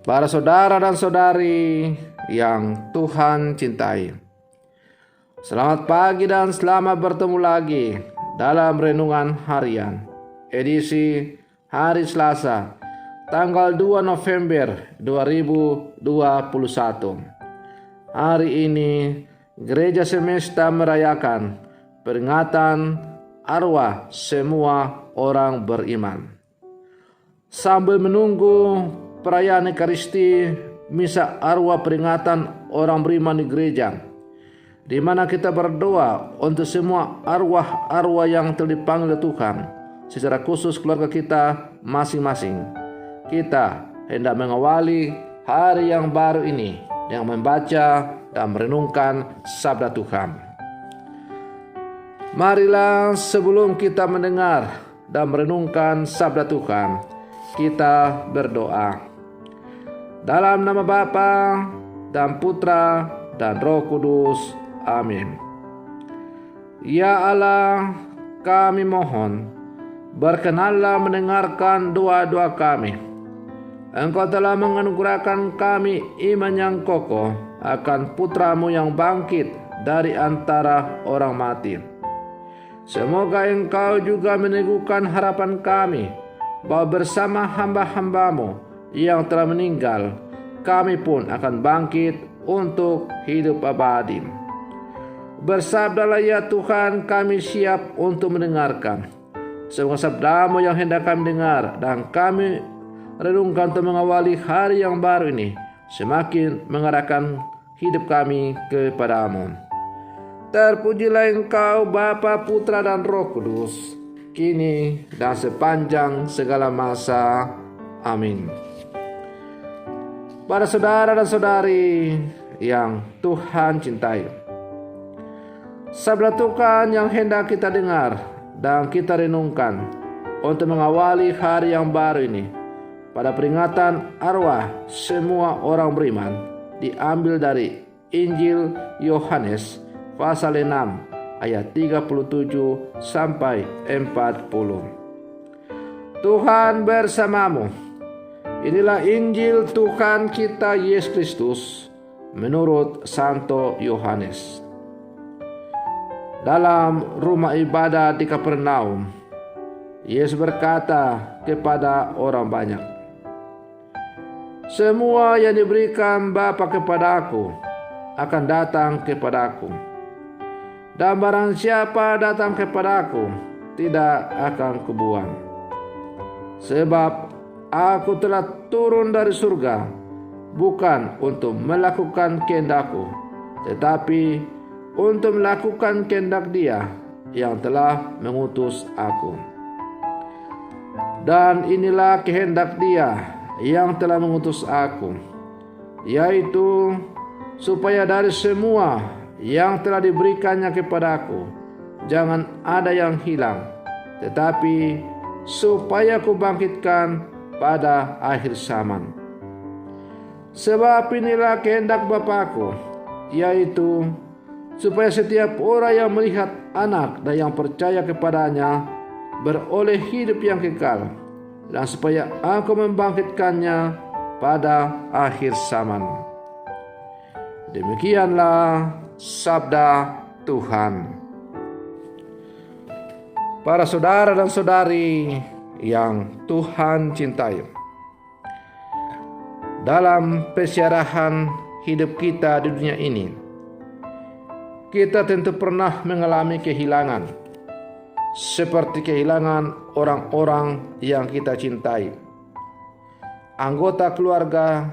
Para saudara dan saudari yang Tuhan cintai, selamat pagi dan selamat bertemu lagi dalam Renungan Harian, edisi hari Selasa, tanggal 2 November 2021. Hari ini Gereja Semesta merayakan peringatan arwah semua orang beriman. Sambil menunggu perayaan Ekaristi, misa arwah peringatan orang beriman di gereja, di mana kita berdoa untuk semua arwah-arwah yang telah dipanggil Tuhan, secara khusus keluarga kita masing-masing. Kita hendak mengawali hari yang baru ini dengan membaca dan merenungkan sabda Tuhan. Marilah sebelum kita mendengar dan merenungkan sabda Tuhan, kita berdoa. Dalam nama Bapa dan Putra dan Roh Kudus. Amin. Ya Allah, kami mohon, berkenanlah mendengarkan doa-doa kami. Engkau telah menganugerahkan kami iman yang kokoh akan Putra-Mu yang bangkit dari antara orang mati. Semoga Engkau juga meneguhkan harapan kami bahwa bersama hamba-hamba-Mu yang telah meninggal, kami pun akan bangkit untuk hidup abadi. Bersabdalah ya Tuhan, kami siap untuk mendengarkan. Semoga sabda-Mu yang hendak kami dengar dan kami renungkan untuk mengawali hari yang baru ini semakin mengarahkan hidup kami kepada-Mu. Terpujilah Engkau Bapa, Putra dan Roh Kudus, kini dan sepanjang segala masa. Amin. Para saudara dan saudari yang Tuhan cintai, sabda Tuhan yang hendak kita dengar dan kita renungkan untuk mengawali hari yang baru ini pada peringatan arwah semua orang beriman diambil dari Injil Yohanes pasal 6 ayat 37 sampai 40. Tuhan bersamamu. Inilah Injil Tuhan kita Yesus Kristus menurut Santo Yohanes. Dalam rumah ibadah di Kapernaum, Yesus berkata kepada orang banyak, "Semua yang diberikan Bapa kepadaku akan datang kepadaku, dan barang siapa datang kepadaku tidak akan kubuang. Sebab Aku telah turun dari surga bukan untuk melakukan kehendakku, tetapi untuk melakukan kehendak Dia yang telah mengutus aku. Dan inilah kehendak Dia yang telah mengutus aku, yaitu supaya dari semua yang telah diberikannya kepadaku jangan ada yang hilang, tetapi supaya kubangkitkan pada akhir zaman. Sebab inilah kehendak Bapa-Ku, yaitu supaya setiap orang yang melihat Anak dan yang percaya kepadanya beroleh hidup yang kekal, dan supaya Aku membangkitkannya pada akhir zaman." Demikianlah sabda Tuhan. Para saudara dan saudari yang Tuhan cintai, dalam persiarahan hidup kita di dunia ini, kita tentu pernah mengalami kehilangan, seperti kehilangan orang-orang yang kita cintai, anggota keluarga,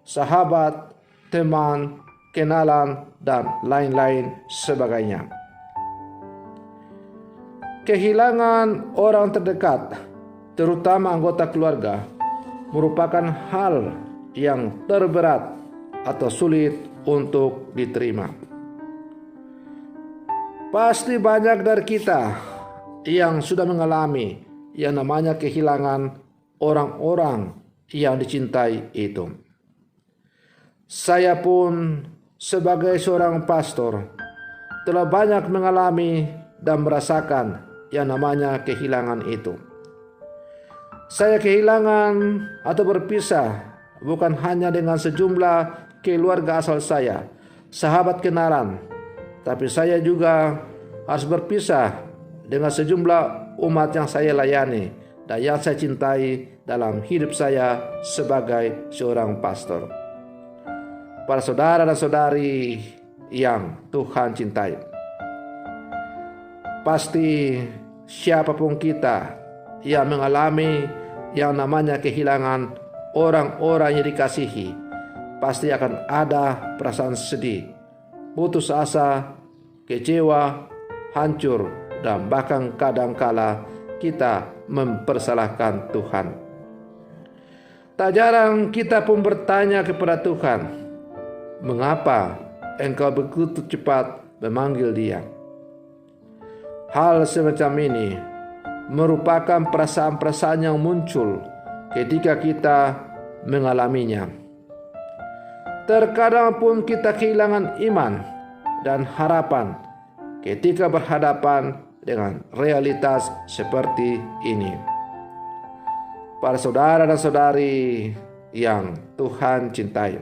sahabat, teman, kenalan, dan lain-lain sebagainya. Kehilangan orang terdekat, terutama anggota keluarga, merupakan hal yang terberat atau sulit untuk diterima. Pasti banyak dari kita yang sudah mengalami yang namanya kehilangan orang-orang yang dicintai itu. Saya pun sebagai seorang pastor telah banyak mengalami dan merasakan yang namanya kehilangan itu. Saya kehilangan atau berpisah bukan hanya dengan sejumlah keluarga asal saya, sahabat kenalan, tapi saya juga harus berpisah dengan sejumlah umat yang saya layani dan yang saya cintai dalam hidup saya sebagai seorang pastor. Para saudara dan saudari yang Tuhan cintai, pasti siapapun kita yang mengalami yang namanya kehilangan orang-orang yang dikasihi, pasti akan ada perasaan sedih, putus asa, kecewa, hancur, dan bahkan kadangkala kita mempersalahkan Tuhan. Tak jarang kita pun bertanya kepada Tuhan, mengapa Engkau begitu cepat memanggil dia? Hal semacam ini merupakan perasaan-perasaan yang muncul ketika kita mengalaminya. Terkadang pun kita kehilangan iman dan harapan ketika berhadapan dengan realitas seperti ini. Para saudara dan saudari yang Tuhan cintai,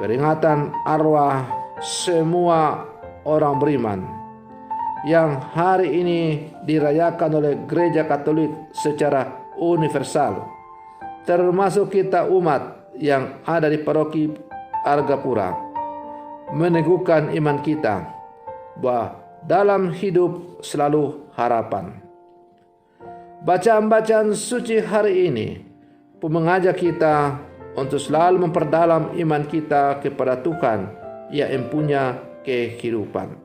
peringatan arwah semua orang beriman yang hari ini dirayakan oleh Gereja Katolik secara universal, termasuk kita umat yang ada di paroki Argapura, meneguhkan iman kita bahwa dalam hidup selalu harapan. Bacaan-bacaan suci hari ini pun mengajak kita untuk selalu memperdalam iman kita kepada Tuhan yang mempunyai kehidupan.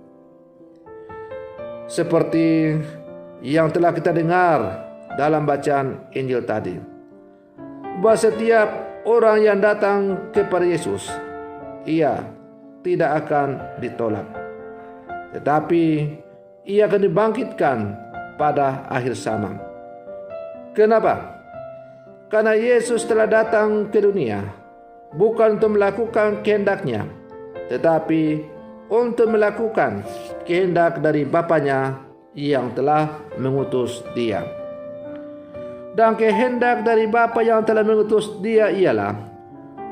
Seperti yang telah kita dengar dalam bacaan Injil tadi, bahwa setiap orang yang datang kepada Yesus, ia tidak akan ditolak, tetapi ia akan dibangkitkan pada akhir zaman. Kenapa? Karena Yesus telah datang ke dunia bukan untuk melakukan kehendaknya, tetapi untuk melakukan kehendak dari Bapanya yang telah mengutus dia. Dan kehendak dari Bapa yang telah mengutus dia ialah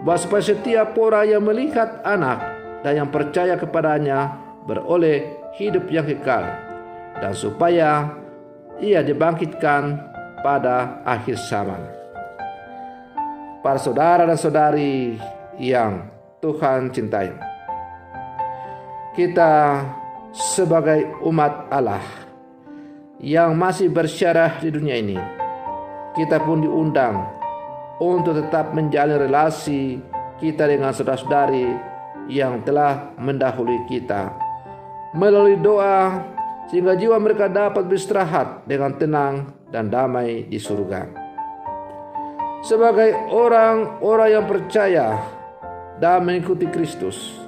bahwa supaya setiap orang yang melihat anak dan yang percaya kepadanya beroleh hidup yang kekal, dan supaya ia dibangkitkan pada akhir zaman. Para saudara dan saudari yang Tuhan cintai, kita sebagai umat Allah yang masih bersyarah di dunia ini, kita pun diundang untuk tetap menjalin relasi kita dengan saudara-saudari yang telah mendahului kita melalui doa, sehingga jiwa mereka dapat beristirahat dengan tenang dan damai di surga. Sebagai orang-orang yang percaya dan mengikuti Kristus,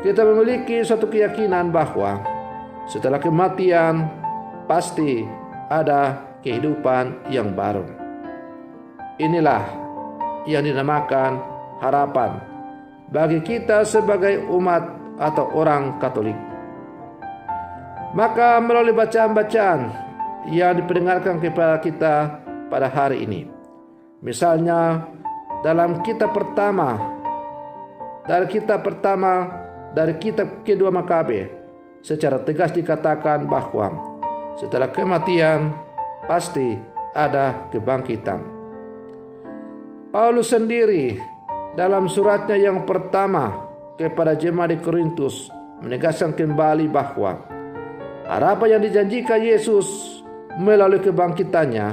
kita memiliki suatu keyakinan bahwa setelah kematian pasti ada kehidupan yang baru. Inilah yang dinamakan harapan bagi kita sebagai umat atau orang Katolik. Maka melalui bacaan-bacaan yang diperdengarkan kepada kita pada hari ini, misalnya dalam kitab pertama dari kitab kedua Makabe, secara tegas dikatakan bahwa setelah kematian pasti ada kebangkitan. Paulus sendiri dalam suratnya yang pertama kepada jemaat di Korintus menegaskan kembali bahwa harapan yang dijanjikan Yesus melalui kebangkitannya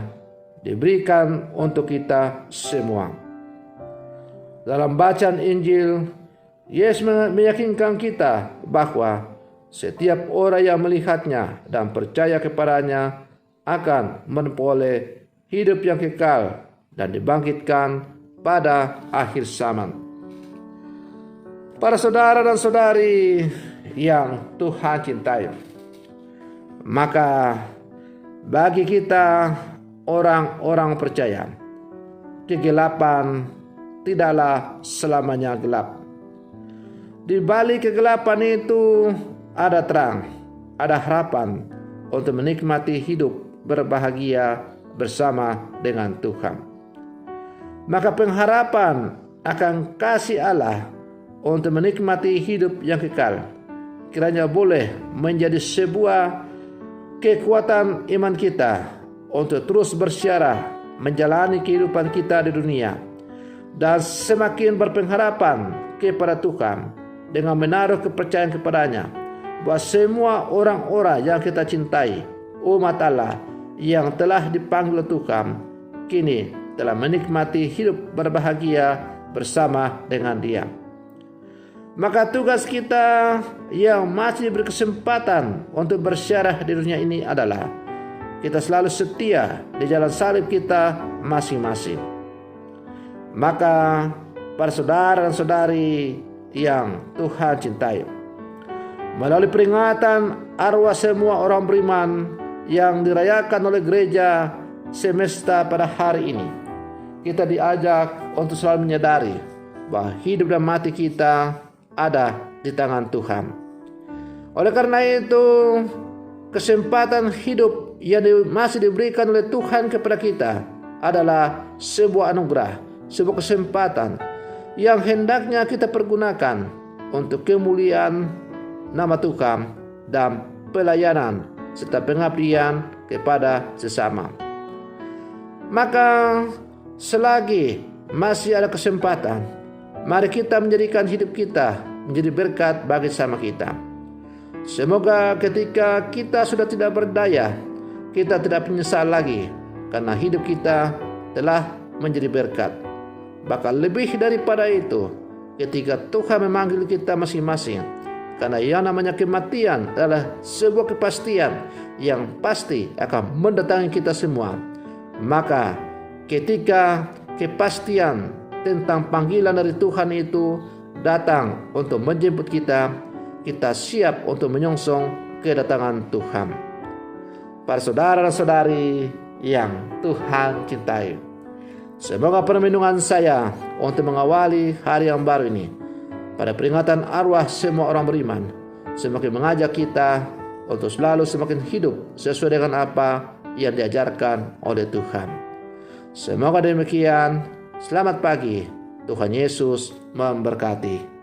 diberikan untuk kita semua. Dalam bacaan Injil, Yesus meyakinkan kita bahwa setiap orang yang melihatnya dan percaya kepadanya akan memperoleh hidup yang kekal dan dibangkitkan pada akhir zaman. Para saudara dan saudari yang Tuhan cintai, maka bagi kita orang-orang percaya, kegelapan tidaklah selamanya gelap. Di balik kegelapan itu ada terang, ada harapan untuk menikmati hidup berbahagia bersama dengan Tuhan. maka pengharapan akan kasih Allah untuk menikmati hidup yang kekal kiranya boleh menjadi sebuah kekuatan iman kita untuk terus bersiarah menjalani kehidupan kita di dunia dan semakin berpengharapan kepada Tuhan dengan menaruh kepercayaan kepadanya bahwa semua orang-orang yang kita cintai, umat Allah yang telah dipanggil Tuhan, kini telah menikmati hidup berbahagia bersama dengan Dia. Maka tugas kita yang masih berkesempatan untuk bersyarah di dunia ini adalah kita selalu setia di jalan salib kita masing-masing. Maka para saudara dan saudari yang Tuhan cintai, melalui peringatan arwah semua orang beriman yang dirayakan oleh gereja semesta pada hari ini, kita diajak untuk selalu menyadari bahwa hidup dan mati kita ada di tangan Tuhan. Oleh karena itu, kesempatan hidup yang masih diberikan oleh Tuhan kepada kita adalah sebuah anugerah, sebuah kesempatan yang hendaknya kita pergunakan untuk kemuliaan nama Tuhan dan pelayanan serta pengabdian kepada sesama. Maka selagi masih ada kesempatan, mari kita menjadikan hidup kita menjadi berkat bagi sesama kita. Semoga ketika kita sudah tidak berdaya, kita tidak menyesal lagi karena hidup kita telah menjadi berkat. Bahkan lebih daripada itu, ketika Tuhan memanggil kita masing-masing, karena yang namanya kematian adalah sebuah kepastian yang pasti akan mendatangi kita semua. Maka ketika kepastian tentang panggilan dari Tuhan itu datang untuk menjemput kita, kita siap untuk menyongsong kedatangan Tuhan. Para saudara dan saudari yang Tuhan cintai, semoga perlindungan saya untuk mengawali hari yang baru ini pada peringatan arwah semua orang beriman semakin mengajak kita untuk selalu semakin hidup sesuai dengan apa yang diajarkan oleh Tuhan. Semoga demikian. Selamat pagi. Tuhan Yesus memberkati.